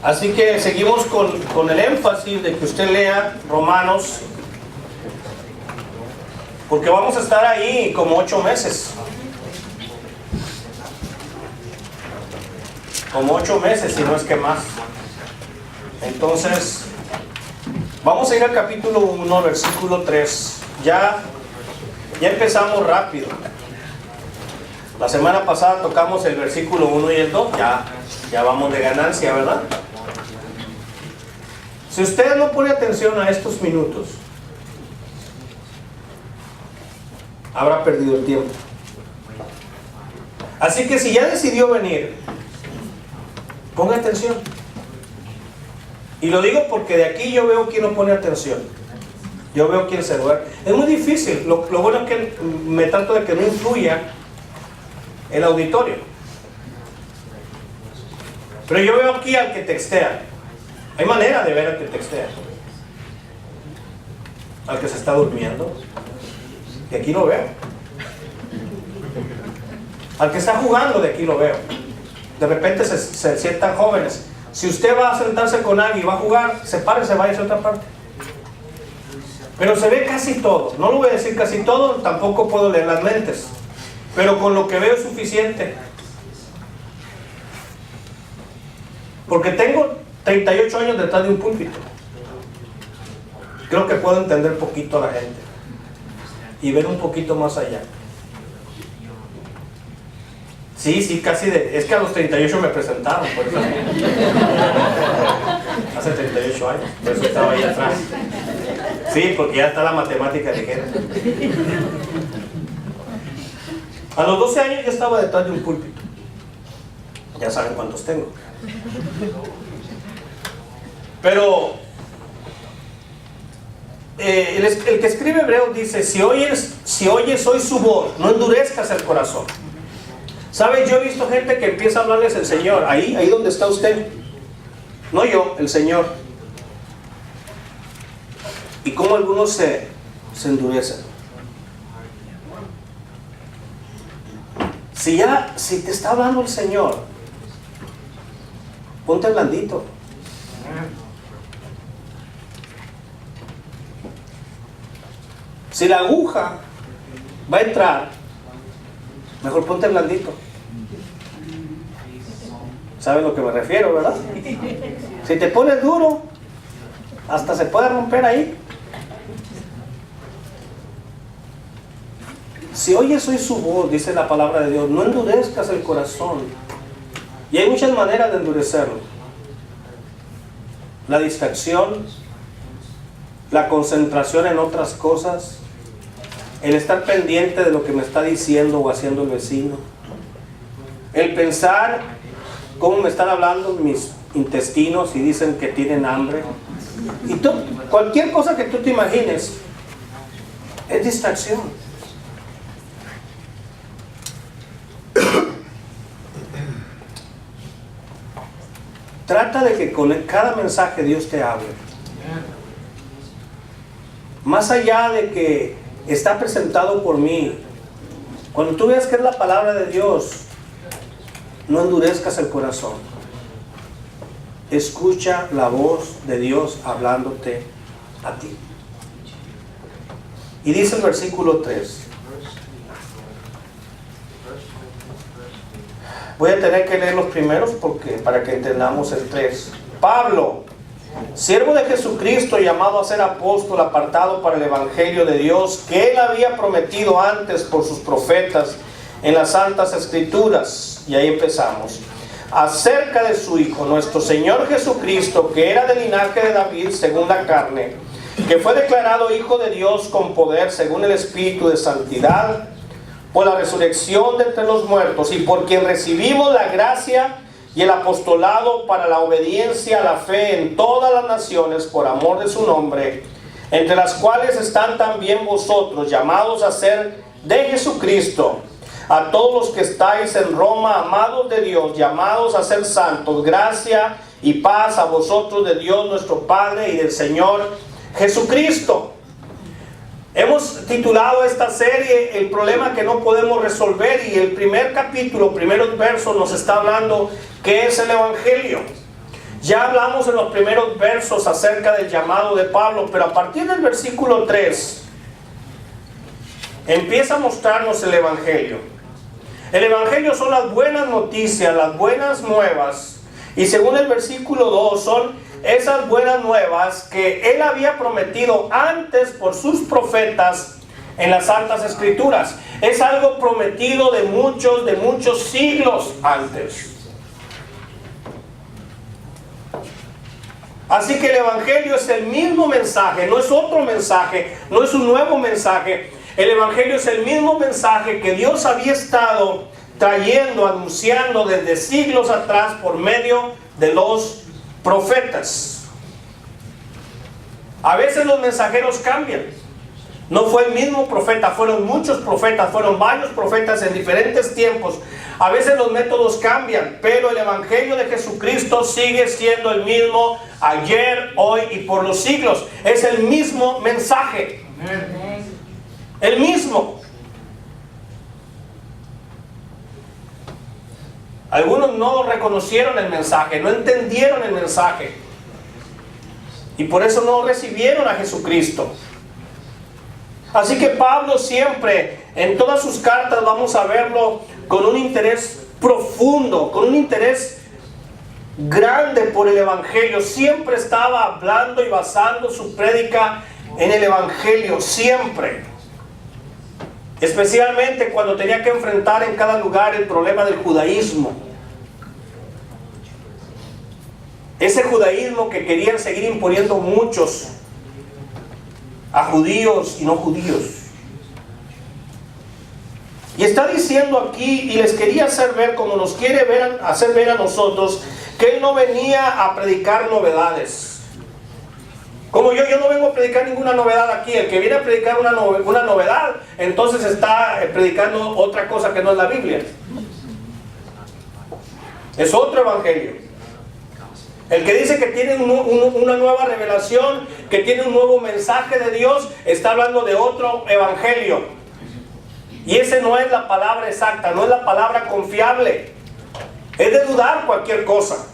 Así que seguimos con el énfasis de que usted lea Romanos, porque vamos a estar ahí como 8 meses. Como 8 meses, si no es que más. Entonces, vamos a ir al capítulo 1, versículo 3. Ya empezamos rápido. La semana pasada tocamos el versículo 1 y el 2. Ya vamos de ganancia, ¿verdad? Si usted no pone atención a estos minutos, habrá perdido el tiempo. Así que si ya decidió venir, ponga atención. Y lo digo porque de aquí yo veo quién no pone atención. Yo veo quién se duerme. Es muy difícil. Lo bueno es que me trato de que no influya el auditorio. Pero yo veo aquí al que textea. Hay manera de ver al que textea. Al que se está durmiendo. Y aquí lo veo. Al que está jugando, de aquí lo veo. De repente se sientan jóvenes. Si usted va a sentarse con alguien y va a jugar, sepárese, vaya a otra parte. Pero se ve casi todo. No lo voy a decir casi todo, tampoco puedo leer las mentes. Pero con lo que veo es suficiente. Porque tengo 38 años detrás de un púlpito. Creo que puedo entender poquito a la gente. Y ver un poquito más allá. Sí, casi es que a los 38 me presentaron, por eso. Hace 38 años, por eso estaba ahí atrás. Sí, porque ya está la matemática ligera. A los 12 años ya estaba detrás de un púlpito. Ya saben cuántos tengo. Pero el que escribe Hebreos dice: si oyes hoy su voz, no endurezcas el corazón. ¿Sabe? Yo he visto gente que empieza a hablarles el Señor, ahí donde está usted. No yo, el Señor. Y cómo algunos se endurecen. Si te está hablando el Señor, ponte blandito. Si la aguja va a entrar, mejor ponte blandito. ¿Saben a lo que me refiero, verdad? Si te pones duro, hasta se puede romper ahí. Si oyes hoy su voz, dice la palabra de Dios, no endurezcas el corazón. Y hay muchas maneras de endurecerlo. La distracción, la concentración en otras cosas, el estar pendiente de lo que me está diciendo o haciendo el vecino, el pensar cómo me están hablando mis intestinos y dicen que tienen hambre, y cualquier cosa que tú te imagines es distracción. Trata de que con cada mensaje Dios te hable. Más allá de que está presentado por mí, cuando tú veas que es la palabra de Dios, no endurezcas el corazón. Escucha la voz de Dios hablándote a ti. Y dice el versículo 3. Voy a tener que leer los primeros para que entendamos el 3. Pablo, siervo de Jesucristo, llamado a ser apóstol, apartado para el evangelio de Dios, que él había prometido antes por sus profetas en las santas escrituras. Y ahí empezamos. Acerca de su Hijo, nuestro Señor Jesucristo, que era del linaje de David según la carne, que fue declarado Hijo de Dios con poder según el Espíritu de santidad, por la resurrección de entre los muertos, y por quien recibimos la gracia y el apostolado para la obediencia a la fe en todas las naciones por amor de su nombre, entre las cuales están también vosotros, llamados a ser de Jesucristo. A todos los que estáis en Roma, amados de Dios, llamados a ser santos, gracia y paz a vosotros de Dios nuestro Padre y del Señor Jesucristo. Hemos titulado esta serie El problema que no podemos resolver, y el primer capítulo, primeros versos, nos está hablando qué es el Evangelio. Ya hablamos en los primeros versos acerca del llamado de Pablo, pero a partir del versículo 3 empieza a mostrarnos el Evangelio. El Evangelio son las buenas noticias, las buenas nuevas. Y según el versículo 2 son esas buenas nuevas que Él había prometido antes por sus profetas en las Santas Escrituras. Es algo prometido de muchos siglos antes. Así que el Evangelio es el mismo mensaje, no es otro mensaje, no es un nuevo mensaje. El Evangelio es el mismo mensaje que Dios había estado trayendo, anunciando desde siglos atrás por medio de los profetas. A veces los mensajeros cambian. No fue el mismo profeta, fueron muchos profetas, fueron varios profetas en diferentes tiempos. A veces los métodos cambian, pero el Evangelio de Jesucristo sigue siendo el mismo ayer, hoy y por los siglos. Es el mismo mensaje. El mismo. Algunos no reconocieron el mensaje, no entendieron el mensaje. Y por eso no recibieron a Jesucristo. Así que Pablo siempre, en todas sus cartas, vamos a verlo con un interés profundo, con un interés grande por el Evangelio. Siempre estaba hablando y basando su prédica en el Evangelio, siempre. Especialmente cuando tenía que enfrentar en cada lugar el problema del judaísmo. Ese judaísmo que querían seguir imponiendo muchos a judíos y no judíos. Y está diciendo aquí, y les quería hacer ver, como nos quiere hacer ver a nosotros, que Él no venía a predicar novedades. Como yo no vengo a predicar ninguna novedad aquí. El que viene a predicar una novedad, entonces está predicando otra cosa que no es la Biblia. Es otro evangelio. El que dice que tiene una nueva revelación, que tiene un nuevo mensaje de Dios, está hablando de otro evangelio. Y ese no es la palabra exacta, no es la palabra confiable. Es de dudar cualquier cosa.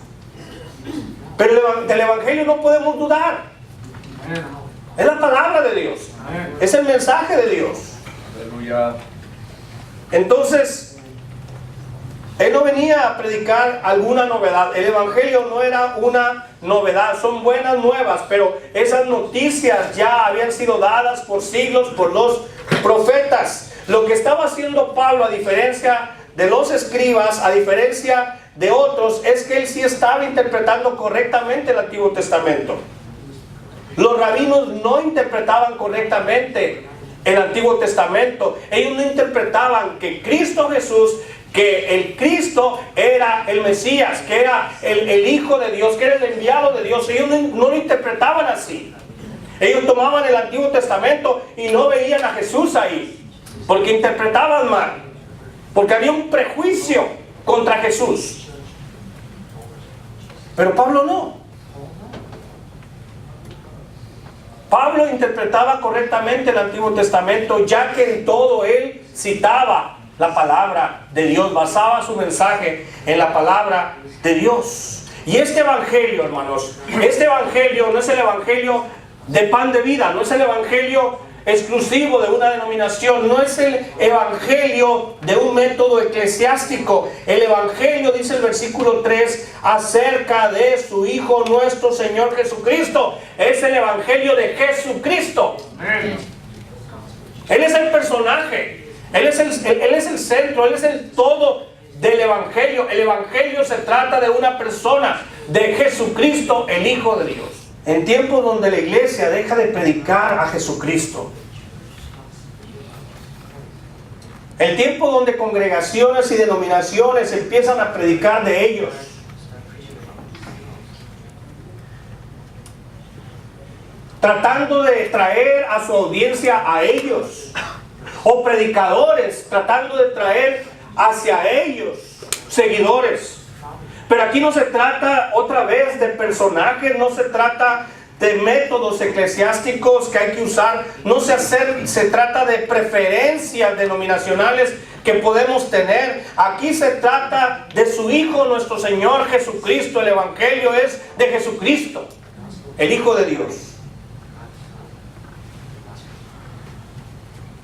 Pero del evangelio no podemos dudar. Es la palabra de Dios. Es el mensaje de Dios. Entonces, Él no venía a predicar alguna novedad. El Evangelio no era una novedad, son buenas nuevas, pero esas noticias ya habían sido dadas por siglos por los profetas. Lo que estaba haciendo Pablo, a diferencia de los escribas, a diferencia de otros, es que él sí estaba interpretando correctamente el Antiguo Testamento. Los rabinos no interpretaban correctamente el Antiguo Testamento. Ellos no interpretaban que Cristo Jesús, que el Cristo era el Mesías, que era el Hijo de Dios, que era el enviado de Dios. Ellos no lo interpretaban así. Ellos tomaban el Antiguo Testamento y no veían a Jesús ahí, porque interpretaban mal, porque había un prejuicio contra Jesús. Pero Pablo no. Pablo interpretaba correctamente el Antiguo Testamento, ya que en todo él citaba la palabra de Dios, basaba su mensaje en la palabra de Dios. Y este evangelio, hermanos, este evangelio no es el evangelio de pan de vida, no es el evangelio exclusivo de una denominación, no es el evangelio de un método eclesiástico. El evangelio, dice el versículo 3, acerca de su Hijo nuestro Señor Jesucristo. Es el evangelio de Jesucristo. Él es el personaje. Él es el centro, Él es el todo del Evangelio. El Evangelio se trata de una persona, de Jesucristo, el Hijo de Dios. En tiempos donde la iglesia deja de predicar a Jesucristo, el tiempo donde congregaciones y denominaciones empiezan a predicar de ellos, tratando de traer a su audiencia a ellos, o predicadores tratando de traer hacia ellos seguidores. Pero aquí no se trata otra vez de personajes, no se trata de métodos eclesiásticos que hay que usar, no se trata de preferencias denominacionales que podemos tener. Aquí se trata de su Hijo, nuestro Señor Jesucristo. El Evangelio es de Jesucristo, el Hijo de Dios.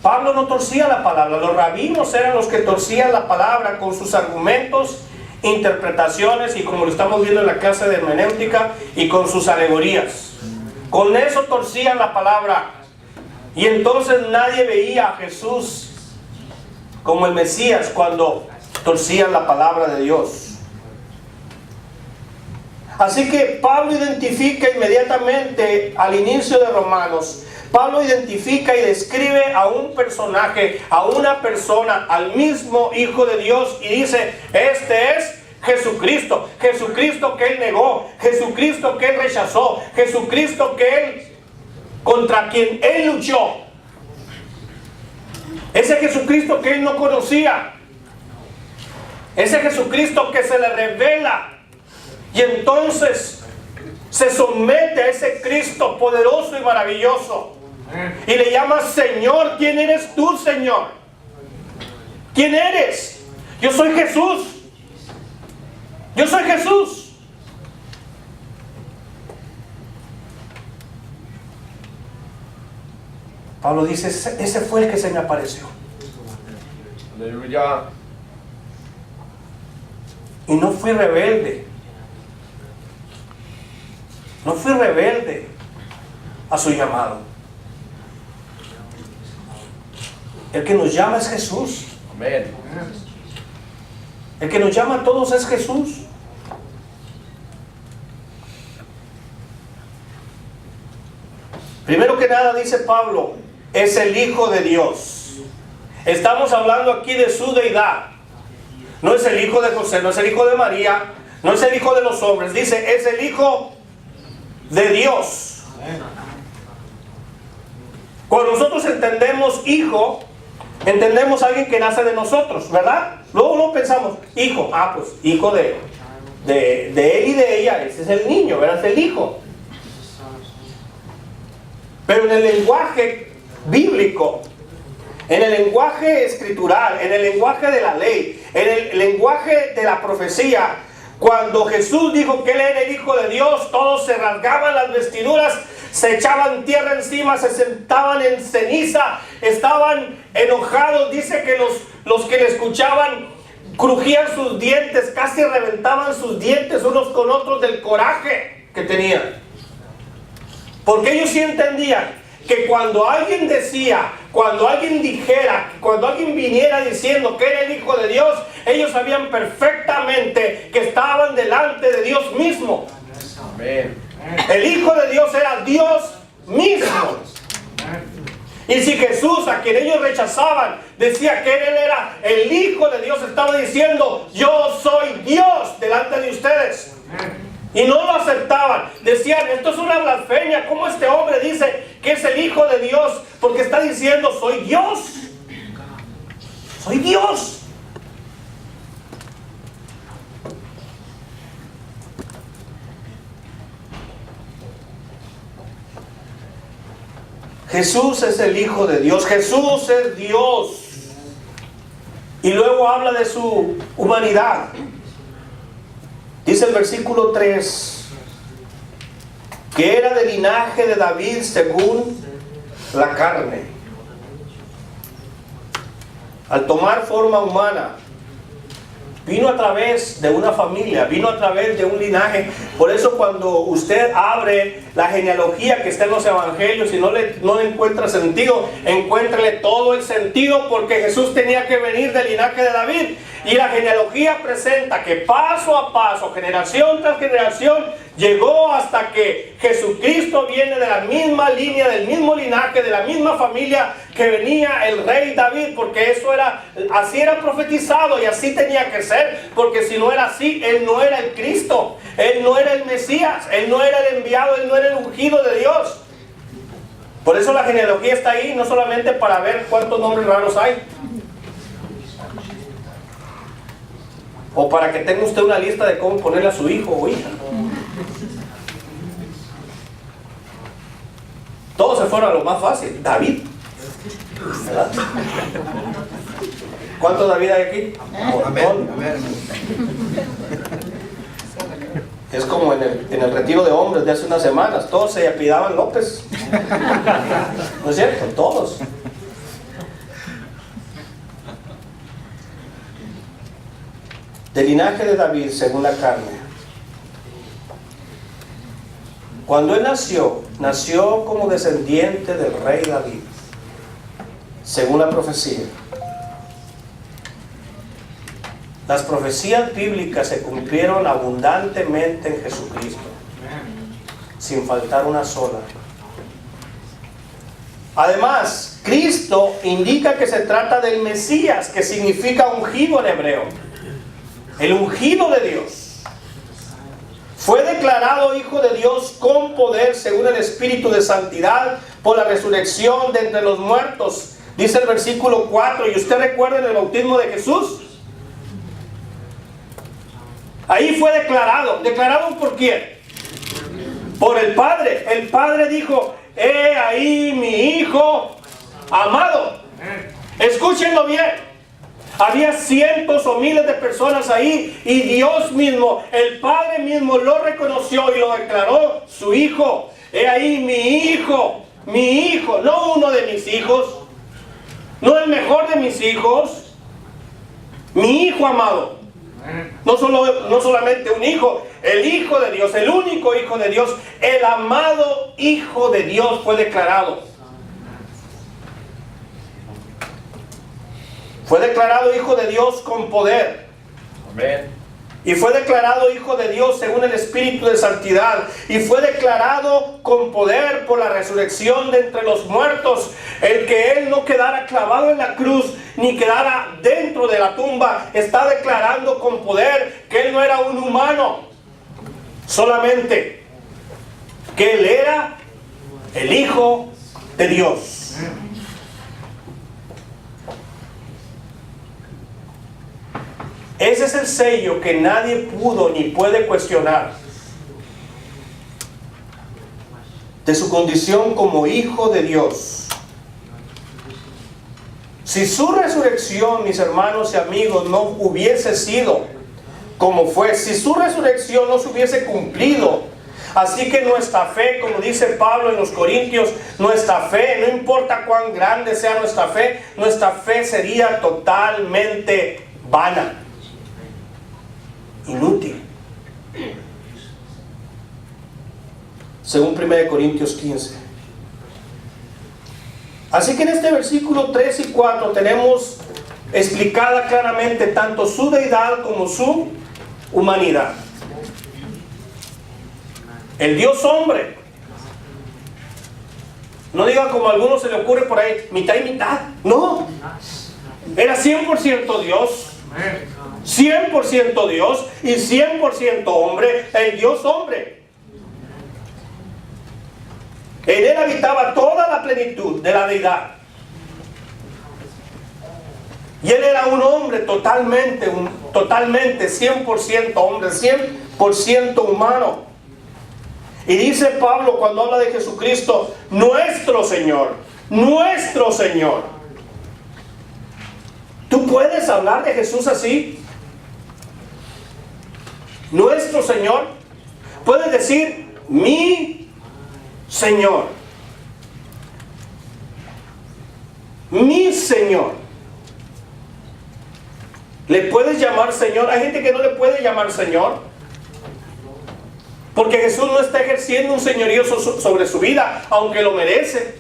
Pablo no torcía la palabra. Los rabinos eran los que torcían la palabra con sus argumentos, interpretaciones, y como lo estamos viendo en la clase de hermenéutica, y con sus alegorías. Con eso torcían la palabra. Y entonces nadie veía a Jesús como el Mesías cuando torcían la palabra de Dios. Así que Pablo identifica inmediatamente al inicio de Romanos. Pablo identifica y describe a un personaje, a una persona, al mismo Hijo de Dios, y dice: este es Jesucristo. Jesucristo que él negó, Jesucristo que él rechazó, Jesucristo que él, contra quien él luchó. Ese Jesucristo que él no conocía. Ese Jesucristo que se le revela. Y entonces se somete a ese Cristo poderoso y maravilloso. Y le llama Señor. ¿Quién eres tú, Señor? ¿Quién eres? Yo soy Jesús. Yo soy Jesús. Pablo dice: ese fue el que se me apareció. Aleluya. Y no fui rebelde. No fui rebelde a su llamado. El que nos llama es Jesús. Amén. El que nos llama a todos es Jesús. Primero que nada, dice Pablo, es el Hijo de Dios. Estamos hablando aquí de su deidad. No es el hijo de José, no es el hijo de María, no es el hijo de los hombres. Dice, es el Hijo de Dios. Cuando nosotros entendemos hijo, entendemos a alguien que nace de nosotros, ¿verdad? Luego pensamos, hijo, pues hijo de él y de ella, ese es el niño, ¿verdad? Es el hijo. Pero en el lenguaje bíblico, en el lenguaje escritural, en el lenguaje de la ley, en el lenguaje de la profecía, cuando Jesús dijo que Él era el Hijo de Dios, todos se rasgaban las vestiduras, se echaban tierra encima, se sentaban en ceniza, estaban enojados. Dice que los que le escuchaban crujían sus dientes, casi reventaban sus dientes unos con otros del coraje que tenían. Porque ellos sí entendían que cuando alguien decía, cuando alguien dijera, cuando alguien viniera diciendo que era el Hijo de Dios, ellos sabían perfectamente que estaban delante de Dios mismo. Amén. El Hijo de Dios era Dios mismo. Y si Jesús, a quien ellos rechazaban, decía que Él era el Hijo de Dios, estaba diciendo: yo soy Dios delante de ustedes. Y no lo aceptaban. Decían: esto es una blasfemia. ¿Cómo este hombre dice que es el Hijo de Dios? Porque está diciendo: soy Dios. Soy Dios. Jesús es el Hijo de Dios. Jesús es Dios. Y luego habla de su humanidad. Dice el versículo 3 que era del linaje de David según la carne. Al tomar forma humana, vino a través de una familia, vino a través de un linaje. Por eso cuando usted abre la genealogía que está en los evangelios y no le encuentra sentido, encuéntrele todo el sentido, porque Jesús tenía que venir del linaje de David. Y la genealogía presenta que paso a paso, generación tras generación, llegó hasta que Jesucristo viene de la misma línea, del mismo linaje, de la misma familia que venía el rey David, porque eso era, así era profetizado y así tenía que ser, porque si no era así, Él no era el Cristo, Él no era el Mesías, Él no era el enviado, Él no era el ungido de Dios. Por eso la genealogía está ahí, no solamente para ver cuántos nombres raros hay, o para que tenga usted una lista de cómo ponerle a su hijo o hija. Todos se fueron a lo más fácil. David, ¿verdad? ¿Cuántos David hay aquí? Amén. Es como en el retiro de hombres de hace unas semanas, todos se apellidaban López. ¿No es cierto? Todos. Del linaje de David, según la carne. Cuando él nació como descendiente del rey David, según la profecía. Las profecías bíblicas se cumplieron abundantemente en Jesucristo, sin faltar una sola. Además, Cristo indica que se trata del Mesías, que significa ungido en hebreo. El ungido de Dios. Fue declarado Hijo de Dios con poder según el Espíritu de Santidad por la resurrección de entre los muertos. Dice el versículo 4, y usted recuerda el bautismo de Jesús. Ahí fue declarado. ¿Declarado por quién? Por el Padre. El Padre dijo, he ahí mi Hijo amado. Escúchenlo bien. Había cientos o miles de personas ahí y Dios mismo, el Padre mismo lo reconoció y lo declaró su Hijo. He ahí mi Hijo, no uno de mis hijos, no el mejor de mis hijos, mi Hijo amado. No solamente un hijo, el Hijo de Dios, el único Hijo de Dios, el amado Hijo de Dios fue declarado. Fue declarado Hijo de Dios con poder. Amén. Y fue declarado Hijo de Dios según el Espíritu de Santidad. Y fue declarado con poder por la resurrección de entre los muertos. El que Él no quedara clavado en la cruz, ni quedara dentro de la tumba, está declarando con poder que Él no era un humano. Solamente que Él era el Hijo de Dios. Ese es el sello que nadie pudo ni puede cuestionar de su condición como Hijo de Dios. Si su resurrección, mis hermanos y amigos, no hubiese sido como fue, si su resurrección no se hubiese cumplido, así que nuestra fe, como dice Pablo en los Corintios, nuestra fe, no importa cuán grande sea nuestra fe sería totalmente vana. Inútil. Según 1 Corintios 15. Así que en este versículo 3 y 4 tenemos explicada claramente tanto su deidad como su humanidad. El Dios hombre. No diga como a algunos se le ocurre por ahí, mitad y mitad. No. Era 100% Dios. 100% Dios y 100% hombre, el Dios hombre. En Él habitaba toda la plenitud de la deidad. Y Él era un hombre totalmente 100% hombre, 100% humano. Y dice Pablo cuando habla de Jesucristo, nuestro Señor. ¿Tú puedes hablar de Jesús así? Nuestro Señor. Puedes decir mi Señor. Mi Señor. ¿Le puedes llamar Señor? Hay gente que no le puede llamar Señor, porque Jesús no está ejerciendo un señorío sobre su vida, aunque lo merece.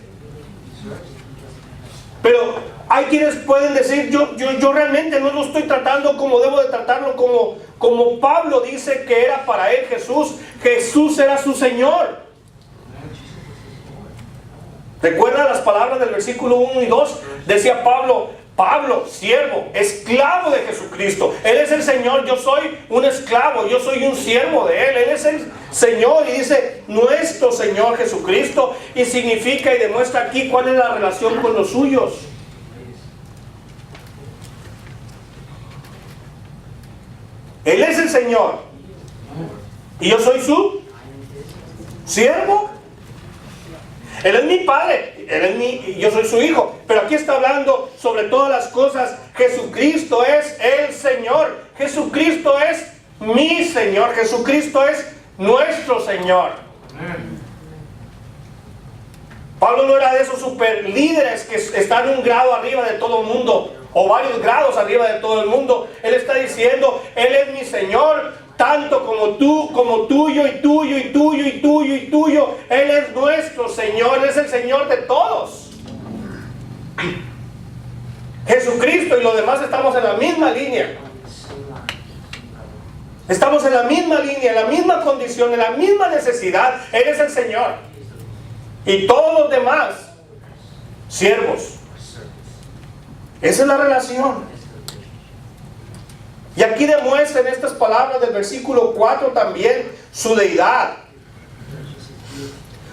Pero hay quienes pueden decir, yo realmente no lo estoy tratando como debo de tratarlo, como Pablo dice que era para él Jesús. Jesús era su Señor. ¿Recuerda las palabras del versículo 1 y 2? Decía Pablo, siervo, esclavo de Jesucristo. Él es el Señor, yo soy un esclavo, yo soy un siervo de Él. Él es el Señor y dice nuestro Señor Jesucristo. Y significa y demuestra aquí cuál es la relación con los suyos. Él es el Señor y yo soy su siervo. Él es mi Padre. yo soy su hijo. Pero aquí está hablando sobre todas las cosas. Jesucristo es el Señor. Jesucristo es mi Señor. Jesucristo es nuestro Señor. Pablo no era de esos super líderes que están un grado arriba de todo el mundo, o varios grados arriba de todo el mundo. Él está diciendo, Él es mi Señor, tanto como tú, como tuyo, y tuyo, y tuyo, y tuyo, y tuyo. Él es nuestro Señor, Él es el Señor de todos. Jesucristo y los demás estamos en la misma línea. Estamos en la misma línea, en la misma condición, en la misma necesidad. Él es el Señor. Y todos los demás, siervos. Esa es la relación. Y aquí demuestra en estas palabras del versículo 4 también su deidad.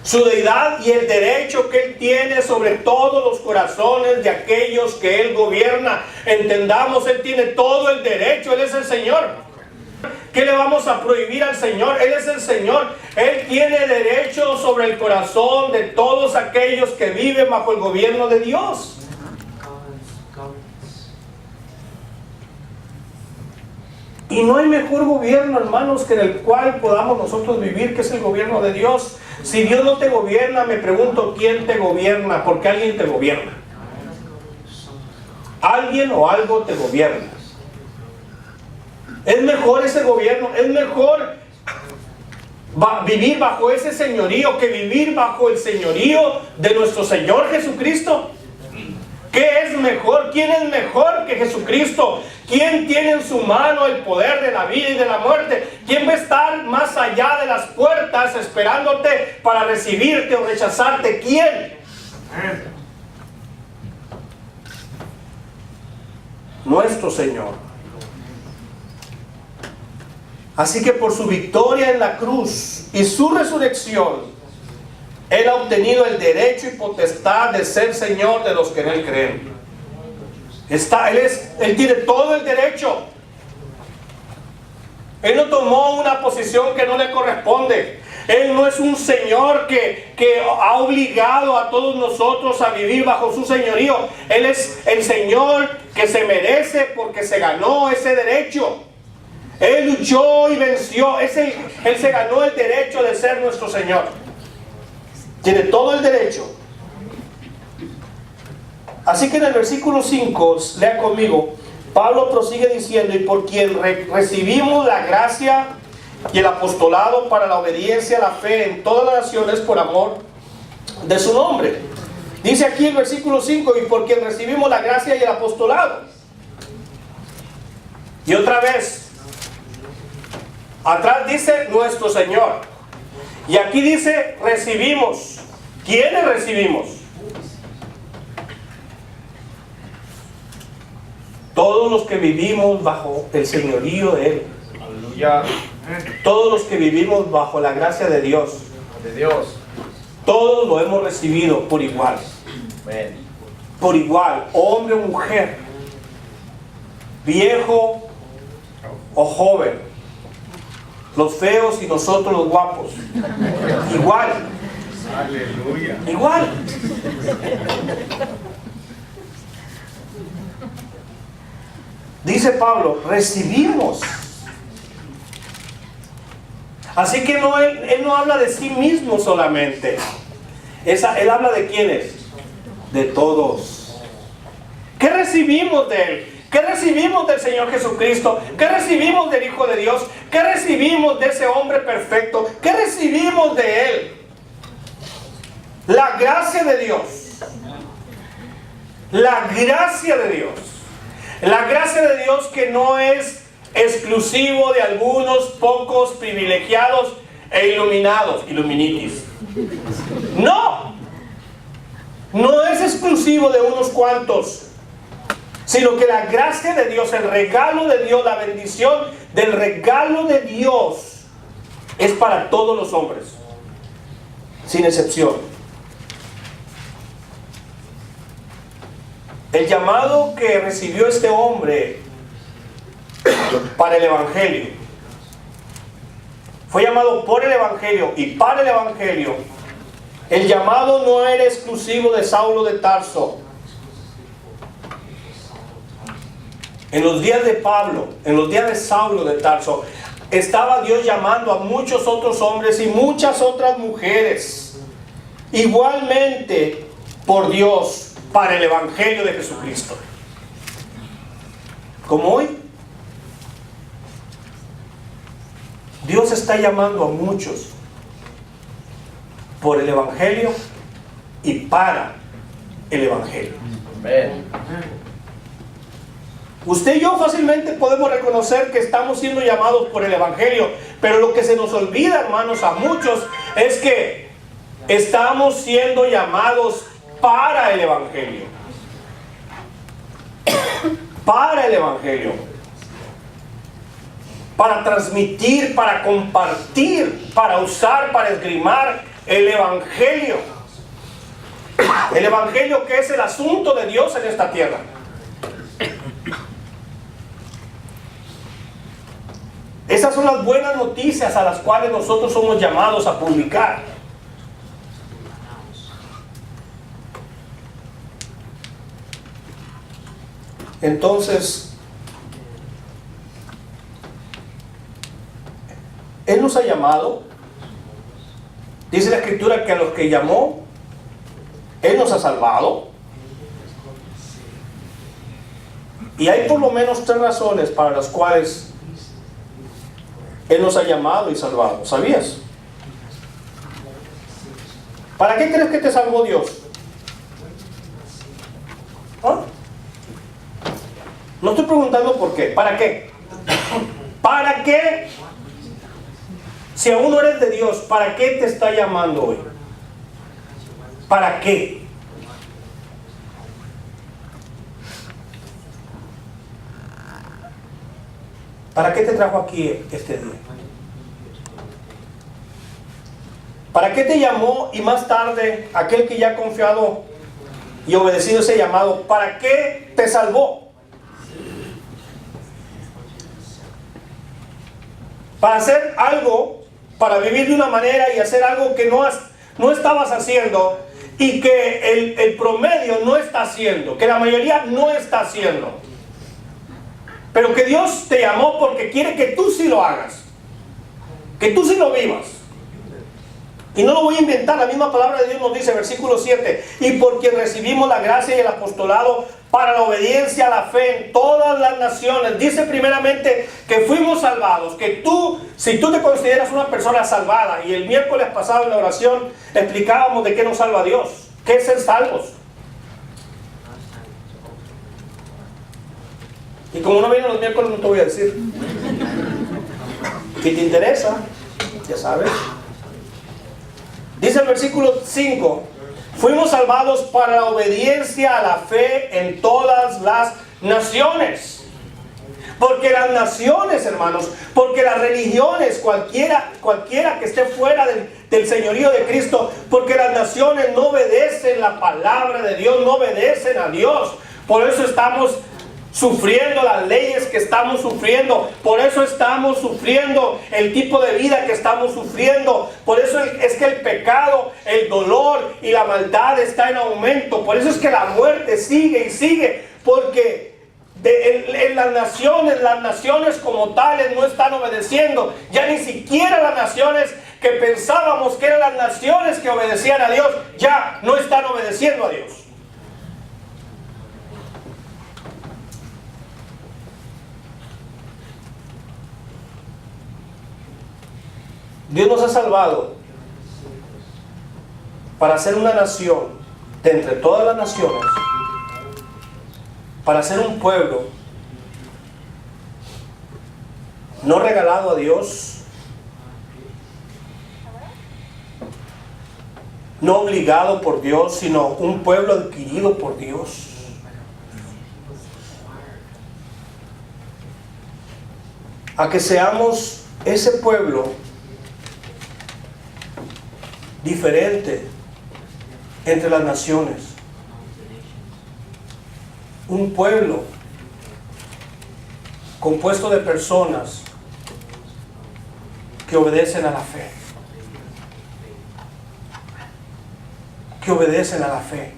Su deidad y el derecho que Él tiene sobre todos los corazones de aquellos que Él gobierna. Entendamos, Él tiene todo el derecho, Él es el Señor. ¿Qué le vamos a prohibir al Señor? Él es el Señor. Él tiene derecho sobre el corazón de todos aquellos que viven bajo el gobierno de Dios. Y no hay mejor gobierno, hermanos, que en el cual podamos nosotros vivir, que es el gobierno de Dios. Si Dios no te gobierna, me pregunto, ¿quién te gobierna? Porque alguien te gobierna. Alguien o algo te gobierna. Es mejor ese gobierno, es mejor vivir bajo ese señorío que vivir bajo el señorío de nuestro Señor Jesucristo. ¿Qué es mejor? ¿Quién es mejor que Jesucristo? ¿Quién tiene en su mano el poder de la vida y de la muerte? ¿Quién va a estar más allá de las puertas esperándote para recibirte o rechazarte? ¿Quién? Nuestro Señor. Así que por su victoria en la cruz y su resurrección, Él ha obtenido el derecho y potestad de ser Señor de los que en Él creen. Él tiene todo el derecho. Él no tomó una posición que no le corresponde. Él no es un Señor que ha obligado a todos nosotros a vivir bajo su señorío. Él es el Señor que se merece porque se ganó ese derecho. Él luchó y venció. Él se ganó el derecho de ser nuestro Señor. Tiene todo el derecho. Así que en el versículo 5, lea conmigo, Pablo prosigue diciendo, y por quien recibimos la gracia y el apostolado para la obediencia a la fe en todas las naciones por amor de su nombre. Dice aquí el versículo 5, y por quien recibimos la gracia y el apostolado. Y otra vez, atrás dice nuestro Señor. Y aquí dice recibimos. ¿Quiénes recibimos? Todos los que vivimos bajo el señorío de Él. Aleluya. Todos los que vivimos bajo la gracia de Dios. De Dios. Todos lo hemos recibido por igual. Amén. Por igual, hombre o mujer, viejo o joven, los feos y nosotros los guapos. Igual. Aleluya. Igual. Dice Pablo, recibimos. Así que él no habla de sí mismo solamente. Él habla de quiénes. De todos. ¿Qué recibimos de Él? ¿Qué recibimos del Señor Jesucristo? ¿Qué recibimos del Hijo de Dios? ¿Qué recibimos de ese hombre perfecto? ¿Qué recibimos de Él? La gracia de Dios. La gracia de Dios. La gracia de Dios que no es exclusivo de algunos pocos privilegiados e iluminados, iluminitis. No. No es exclusivo de unos cuantos, sino que la gracia de Dios, el regalo de Dios, la bendición del regalo de Dios es para todos los hombres, sin excepción. El llamado que recibió este hombre para el Evangelio, fue llamado por el Evangelio y para el Evangelio, El llamado no era exclusivo de Saulo de Tarso. En los días de Pablo, en los días de Saulo de Tarso, estaba Dios llamando a muchos otros hombres y muchas otras mujeres, igualmente por Dios, para el Evangelio de Jesucristo. Como hoy, Dios está llamando a muchos por el Evangelio y para el Evangelio. Amén. Usted y yo fácilmente podemos reconocer que estamos siendo llamados por el Evangelio, pero lo que se nos olvida, hermanos, a muchos, es que estamos siendo llamados para el Evangelio. Para el Evangelio. Para transmitir, para compartir, para usar, para esgrimar el Evangelio. El Evangelio que es el asunto de Dios en esta tierra. Esas son las buenas noticias a las cuales nosotros somos llamados a publicar. Entonces, Él nos ha llamado. Dice la Escritura que a los que llamó, Él nos ha salvado. Y hay por lo menos 3 razones para las cuales Él nos ha llamado y salvado. ¿Sabías? ¿Para qué crees que te salvó Dios? ¿Ah? No estoy preguntando por qué. ¿Para qué? ¿Para qué? Si aún no eres de Dios, ¿para qué te está llamando hoy? ¿Para qué? ¿Para qué te trajo aquí este día? ¿Para qué te llamó y más tarde aquel que ya ha confiado y obedecido ese llamado, para qué te salvó? Para hacer algo, para vivir de una manera y hacer algo que no estabas haciendo y que el promedio no está haciendo, que la mayoría no está haciendo. Pero que Dios te llamó porque quiere que tú sí lo hagas, que tú sí lo vivas. Y no lo voy a inventar, la misma palabra de Dios nos dice, versículo 7, y por quien recibimos la gracia y el apostolado para la obediencia a la fe en todas las naciones. Dice primeramente que fuimos salvados, que tú, si tú te consideras una persona salvada, y el miércoles pasado en la oración explicábamos de qué nos salva Dios, qué es ser salvos. Y como no vienen los miércoles no te voy a decir. Si te interesa, ya sabes. Dice el versículo 5, fuimos salvados para la obediencia a la fe en todas las naciones. Porque las naciones, hermanos, porque las religiones, cualquiera que esté fuera del señorío de Cristo, porque las naciones no obedecen la palabra de Dios, no obedecen a Dios. Por eso estamos sufriendo las leyes que estamos sufriendo, por eso estamos sufriendo el tipo de vida que estamos sufriendo, por eso es que el pecado, el dolor y la maldad está en aumento, por eso es que la muerte sigue y sigue, porque en las naciones como tales no están obedeciendo, ya ni siquiera las naciones que pensábamos que eran las naciones que obedecían a Dios, ya no están obedeciendo a Dios. Dios nos ha salvado para ser una nación de entre todas las naciones, para ser un pueblo no regalado a Dios, no obligado por Dios, sino un pueblo adquirido por Dios. A que seamos ese pueblo diferente entre las naciones. Un pueblo compuesto de personas que obedecen a la fe. que obedecen a la fe,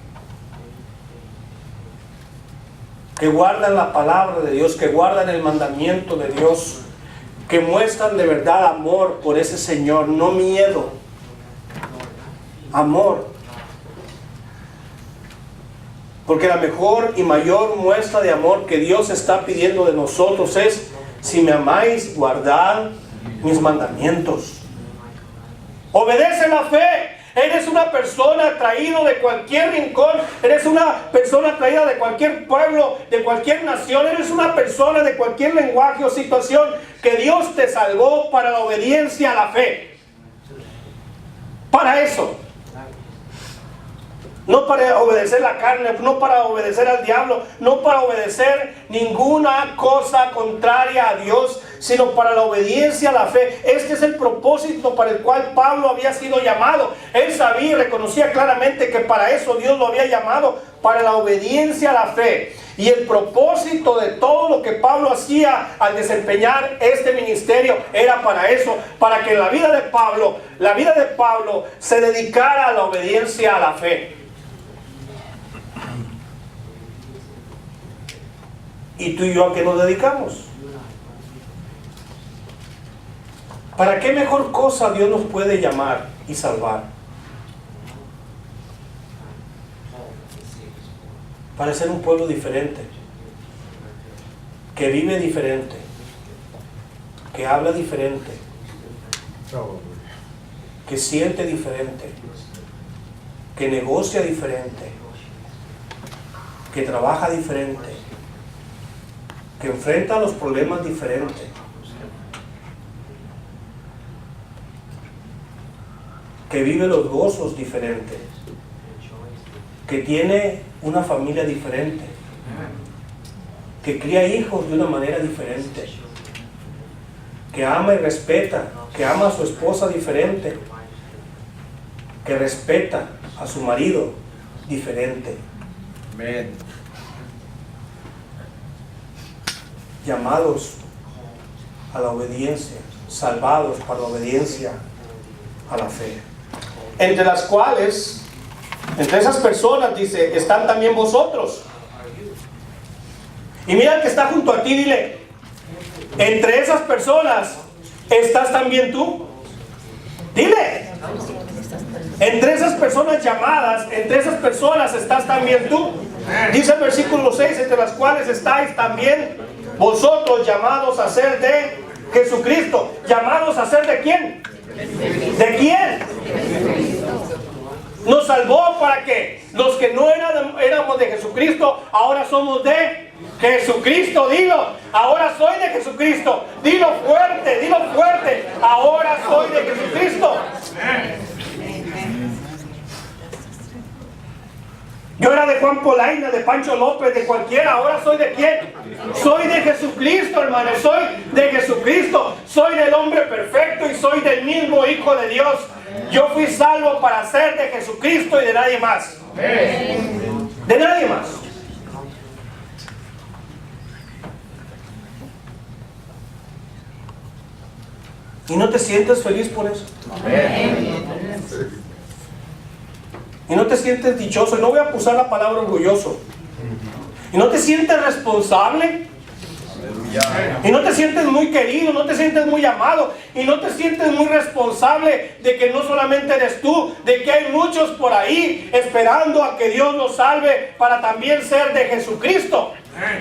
que guardan la palabra de Dios, que guardan el mandamiento de Dios, que muestran de verdad amor por ese Señor, no miedo, amor. Porque la mejor y mayor muestra de amor que Dios está pidiendo de nosotros es: si me amáis, guardad mis mandamientos. Obedece la fe. Eres una persona traída de cualquier rincón, eres una persona traída de cualquier pueblo, de cualquier nación, eres una persona de cualquier lenguaje o situación, que Dios te salvó para la obediencia a la fe. Para eso. No para obedecer la carne, no para obedecer al diablo, no para obedecer ninguna cosa contraria a Dios, sino para la obediencia a la fe. Este es el propósito para el cual Pablo había sido llamado. Él sabía y reconocía claramente que para eso Dios lo había llamado, para la obediencia a la fe. Y el propósito de todo lo que Pablo hacía al desempeñar este ministerio era para eso, para que la vida de Pablo se dedicara a la obediencia a la fe. ¿Y tú y yo a qué nos dedicamos? ¿Para qué mejor cosa Dios nos puede llamar y salvar? Para ser un pueblo diferente, que vive diferente, que habla diferente, que siente diferente, que negocia diferente, que trabaja diferente, que enfrenta los problemas diferentes, que vive los gozos diferentes, que tiene una familia diferente, que cría hijos de una manera diferente, que ama y respeta, que ama a su esposa diferente, que respeta a su marido diferente. Amén. Llamados a la obediencia, salvados para la obediencia a la fe. Entre las cuales, entre esas personas, dice, están también vosotros. Y mira el que está junto a ti, dile: entre esas personas estás también tú. Dile: entre esas personas llamadas, entre esas personas estás también tú. Dice el versículo 6: entre las cuales estáis también vosotros, llamados a ser de Jesucristo. ¿Llamados a ser de quién? ¿De quién? Nos salvó para que los que no éramos de Jesucristo, ahora somos de Jesucristo. Dilo: ahora soy de Jesucristo. Dilo fuerte, ahora soy de Jesucristo. Yo era de Juan Polaina, de Pancho López, de cualquiera. Ahora soy de quién? Soy de Jesucristo, hermano. Soy de Jesucristo. Soy del hombre perfecto y soy del mismo Hijo de Dios. Yo fui salvo para ser de Jesucristo y de nadie más. De nadie más. ¿Y no te sientes feliz por eso? Y no te sientes dichoso. Y no voy a usar la palabra orgulloso. Y no te sientes responsable. Y no te sientes muy querido, no te sientes muy amado, y no te sientes muy responsable de que no solamente eres tú, de que hay muchos por ahí esperando a que Dios los salve para también ser de Jesucristo.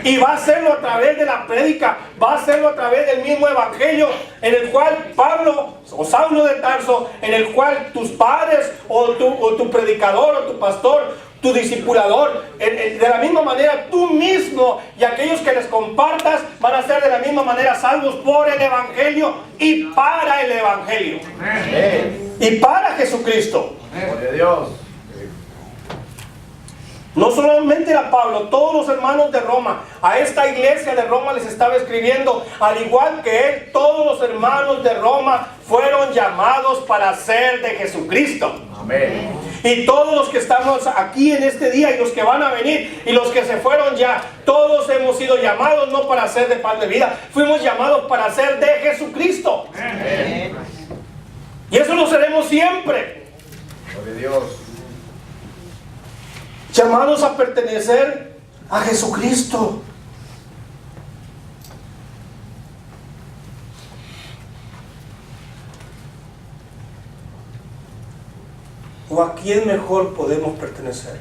Y va a hacerlo a través de la prédica, va a hacerlo a través del mismo evangelio en el cual Pablo o Saulo de Tarso, en el cual tus padres o tu predicador o tu pastor, tu discipulador, de la misma manera tú mismo y aquellos que les compartas van a ser de la misma manera salvos por el evangelio y para el evangelio. Y para Jesucristo. Gloria a Dios. No solamente a Pablo, todos los hermanos de Roma, a esta iglesia de Roma les estaba escribiendo, al igual que él, todos los hermanos de Roma fueron llamados para ser de Jesucristo. Amén. Y todos los que estamos aquí en este día y los que van a venir y los que se fueron ya, todos hemos sido llamados no para ser de pan de vida, fuimos llamados para ser de Jesucristo. Amén. Y eso lo seremos siempre. Gloria a Dios. llamados a pertenecer a Jesucristo. ¿O a quién mejor podemos pertenecer?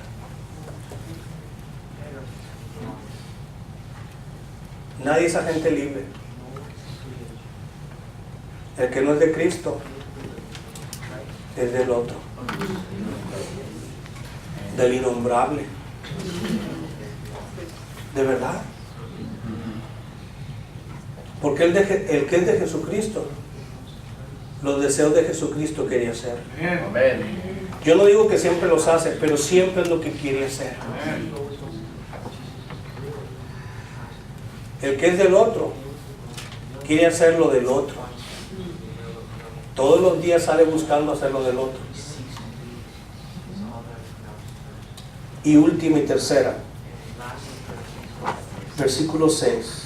Nadie es agente libre. El que no es de Cristo es del otro, del innombrable. De verdad. Porque el que es de Jesucristo, los deseos de Jesucristo quería hacer. Amén. Yo no digo que siempre los hace, pero siempre es lo que quiere hacer. El que es del otro quiere hacer lo del otro. Todos los días sale buscando hacer lo del otro. Y última y tercera, versículo 6.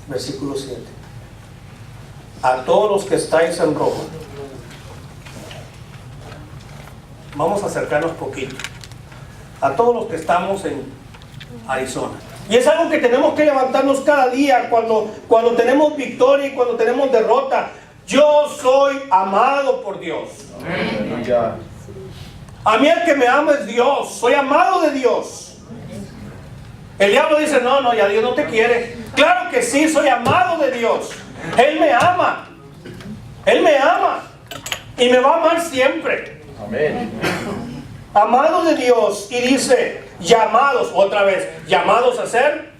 Versículo 7. A todos los que estáis en Roma, vamos a acercarnos poquito. A todos los que estamos en Arizona. Y es algo que tenemos que levantarnos cada día cuando tenemos victoria y cuando tenemos derrota. Yo soy amado por Dios. Aleluya. A mí el que me ama es Dios. Soy amado de Dios. El diablo dice, no, ya Dios no te quiere. Claro que sí, soy amado de Dios. Él me ama. Él me ama. Y me va a amar siempre. Amén. Amados de Dios. Y dice, llamados, otra vez, llamados a ser.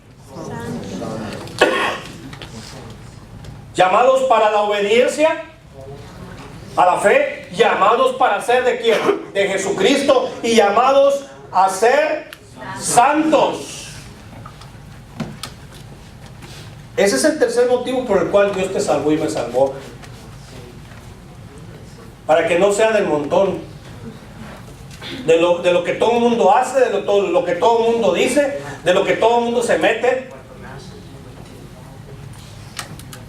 Llamados para la obediencia, a la fe. Llamados para ser de quién? De Jesucristo. Y llamados a ser santos. Ese es el tercer motivo por el cual Dios te salvó y me salvó. Para que no sea del montón. De lo que todo el mundo hace, de lo que todo el mundo dice, de lo que todo el mundo se mete.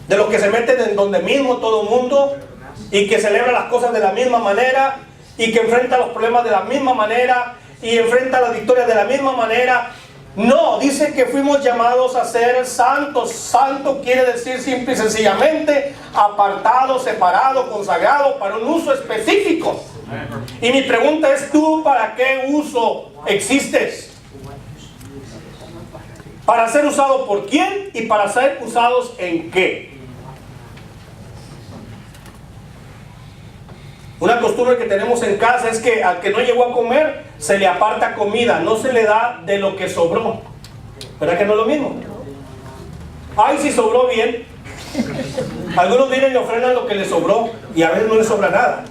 De lo que se meten en donde mismo todo el mundo. Y que celebra las cosas de la misma manera. Y que enfrenta los problemas de la misma manera. Y enfrenta las victorias de la misma manera. No, dice que fuimos llamados a ser santos. Santo quiere decir simple y sencillamente apartado, separado, consagrado para un uso específico. Y mi pregunta es, ¿tú para qué uso existes? ¿Para ser usado por quién? ¿Y para ser usados en qué? Una costumbre que tenemos en casa es que al que no llegó a comer, se le aparta comida, no se le da de lo que sobró. ¿Verdad que no es lo mismo? Ay, si sobró bien. Algunos vienen y ofrendan lo que les sobró y a veces no les sobra nada.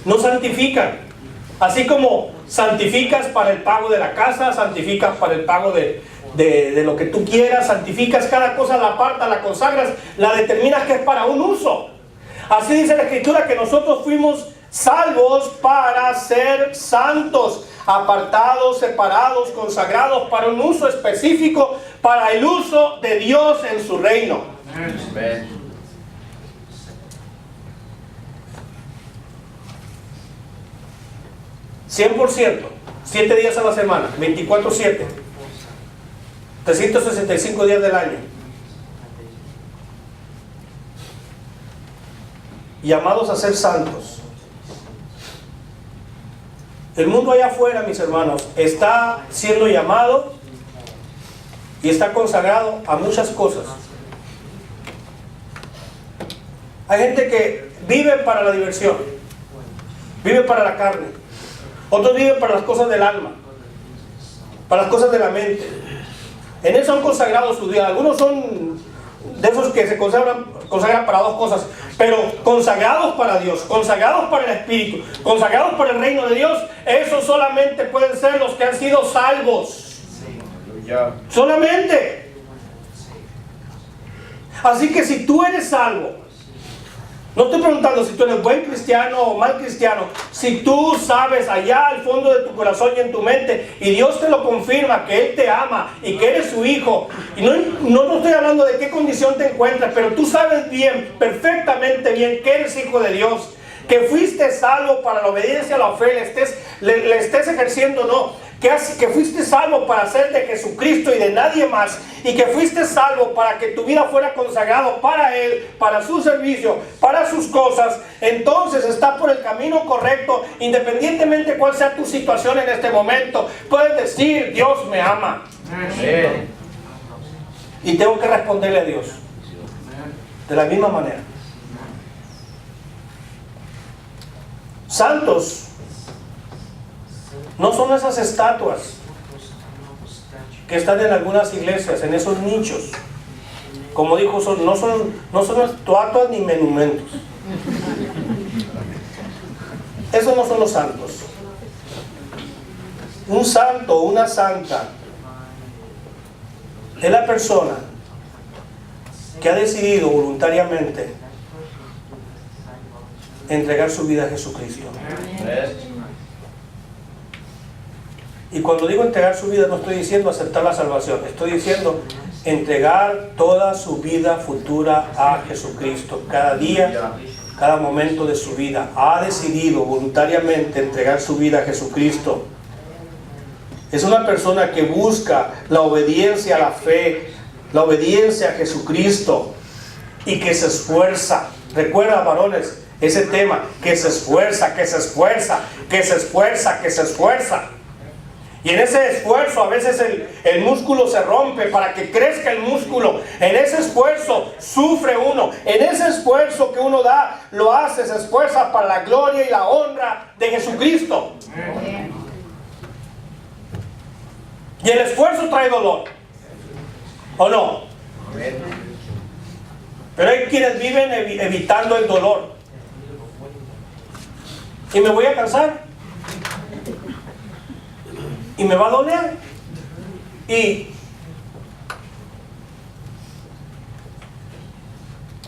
No santifican. Así como santificas para el pago de la casa, santificas para el pago de lo que tú quieras, santificas cada cosa, la apartas, la consagras, la determinas que es para un uso. Así dice la Escritura que nosotros fuimos salvos para ser santos, apartados, separados, consagrados para un uso específico, para el uso de Dios en su reino. Amén. 100%, 7 días a la semana, 24/7, 365 días del año. Llamados a ser santos. El mundo allá afuera, mis hermanos, está siendo llamado y está consagrado a muchas cosas. Hay gente que vive para la diversión, vive para la carne. Otros viven para las cosas del alma, para las cosas de la mente. En eso han consagrado su vida. Algunos son de esos que se consagran para dos cosas, pero consagrados para Dios, consagrados para el Espíritu, consagrados para el reino de Dios. Esos solamente pueden ser los que han sido salvos. Aleluya. Solamente. Así que si tú eres salvo, no estoy preguntando si tú eres buen cristiano o mal cristiano. Si tú sabes allá al fondo de tu corazón y en tu mente, y Dios te lo confirma, que Él te ama y que eres su hijo, y no estoy hablando de qué condición te encuentras, pero tú sabes bien, perfectamente bien, que eres hijo de Dios, que fuiste salvo para la obediencia a la fe, le estés ejerciendo, no. Que fuiste salvo para ser de Jesucristo y de nadie más, y que fuiste salvo para que tu vida fuera consagrado para Él, para su servicio, para sus cosas, entonces está por el camino correcto, independientemente cuál sea tu situación en este momento. Puedes decir: Dios me ama. Amén. Y tengo que responderle a Dios de la misma manera. Santos no son esas estatuas que están en algunas iglesias, en esos nichos. Como dijo, no son estatuas ni monumentos. Esos no son los santos. Un santo o una santa es la persona que ha decidido voluntariamente entregar su vida a Jesucristo. Amén. Y cuando digo entregar su vida, no estoy diciendo aceptar la salvación, estoy diciendo entregar toda su vida futura a Jesucristo. Cada día, cada momento de su vida, ha decidido voluntariamente entregar su vida a Jesucristo. Es una persona que busca la obediencia a la fe, la obediencia a Jesucristo, y que se esfuerza. Recuerda, varones, ese tema, que se esfuerza, que se esfuerza, que se esfuerza, que se esfuerza. Y en ese esfuerzo a veces el músculo se rompe para que crezca el músculo. En ese esfuerzo sufre uno. En ese esfuerzo que uno da, lo hace, se esfuerza para la gloria y la honra de Jesucristo. Y el esfuerzo trae dolor, ¿o no? Amén. Pero hay quienes viven evitando el dolor. Y me voy a cansar. Y me va a doler. Y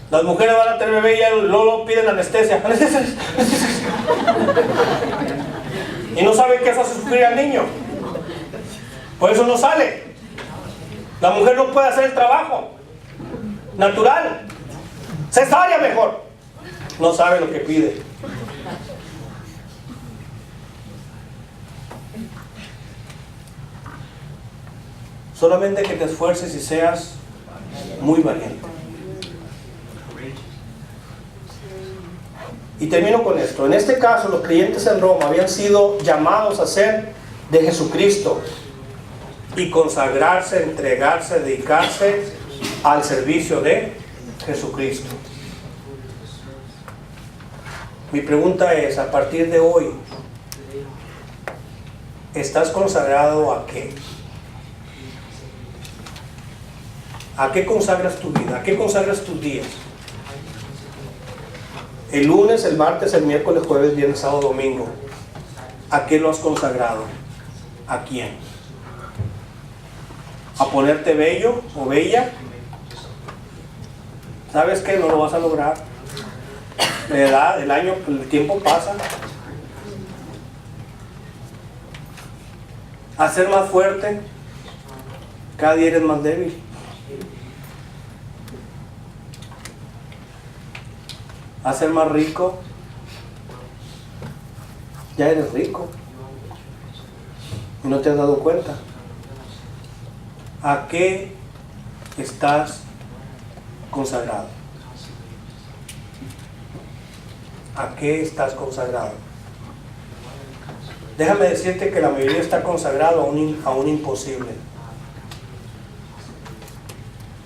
las mujeres van a tener bebé y ya luego piden anestesia. Anestesia. Y no saben qué hace sufrir al niño. Por eso no sale. La mujer no puede hacer el trabajo natural. Cesárea mejor. No sabe lo que pide. Solamente que te esfuerces y seas muy valiente. Y termino con esto. En este caso, los creyentes en Roma habían sido llamados a ser de Jesucristo y consagrarse, entregarse, dedicarse al servicio de Jesucristo. Mi pregunta es, a partir de hoy, ¿estás consagrado a qué? ¿A qué consagras tu vida? ¿A qué consagras tus días? El lunes, el martes, el miércoles, jueves, viernes, sábado, domingo. ¿A qué lo has consagrado? ¿A quién? ¿A ponerte bello o bella? ¿Sabes qué? No lo vas a lograr. La edad, el año, el tiempo pasa. ¿A ser más fuerte? Cada día eres más débil. ¿A ser más rico? Ya eres rico y no te has dado cuenta. ¿A qué estás consagrado? ¿A qué estás consagrado? Déjame decirte que la mayoría está consagrado a un imposible.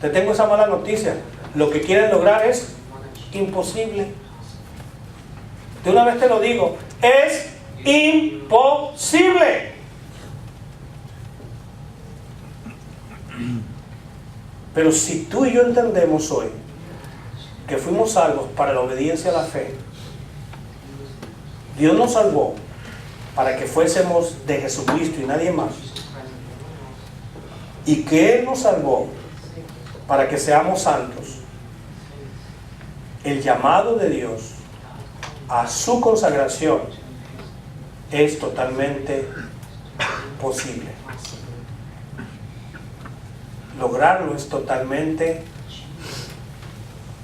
Te tengo esa mala noticia. Lo que quieren lograr es imposible. De una vez te lo digo, es imposible. Pero si tú y yo entendemos hoy que fuimos salvos para la obediencia a la fe, Dios nos salvó para que fuésemos de Jesucristo y nadie más, y que Él nos salvó para que seamos santos, el llamado de Dios a su consagración es totalmente posible. Lograrlo es totalmente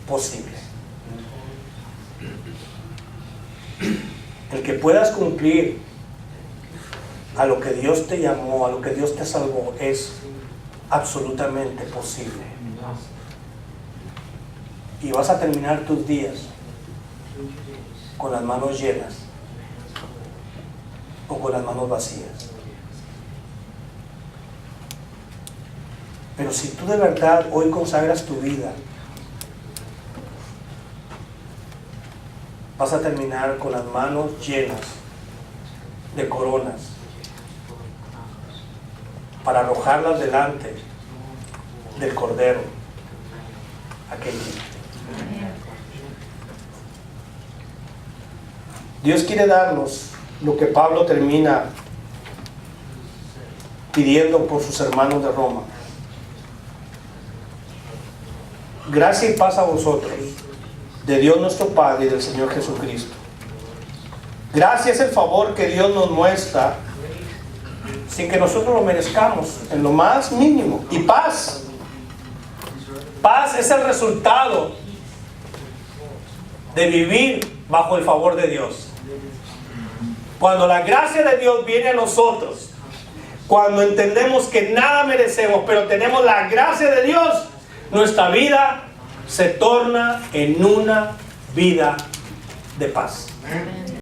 posible. el que puedas cumplir a lo que Dios te llamó, a lo que Dios te salvó, es absolutamente posible. Y vas a terminar tus días con las manos llenas o con las manos vacías. Pero si tú de verdad hoy consagras tu vida, vas a terminar con las manos llenas de coronas para arrojarlas delante del Cordero aquel día. Dios quiere darnos lo que Pablo termina pidiendo por sus hermanos de Roma. Gracia y paz a vosotros, de Dios nuestro Padre y del Señor Jesucristo. Gracia es el favor que Dios nos muestra sin que nosotros lo merezcamos, en lo más mínimo. Y paz. Paz es el resultado de vivir bajo el favor de Dios. Cuando la gracia de Dios viene a nosotros, cuando entendemos que nada merecemos, pero tenemos la gracia de Dios, nuestra vida se torna en una vida de paz.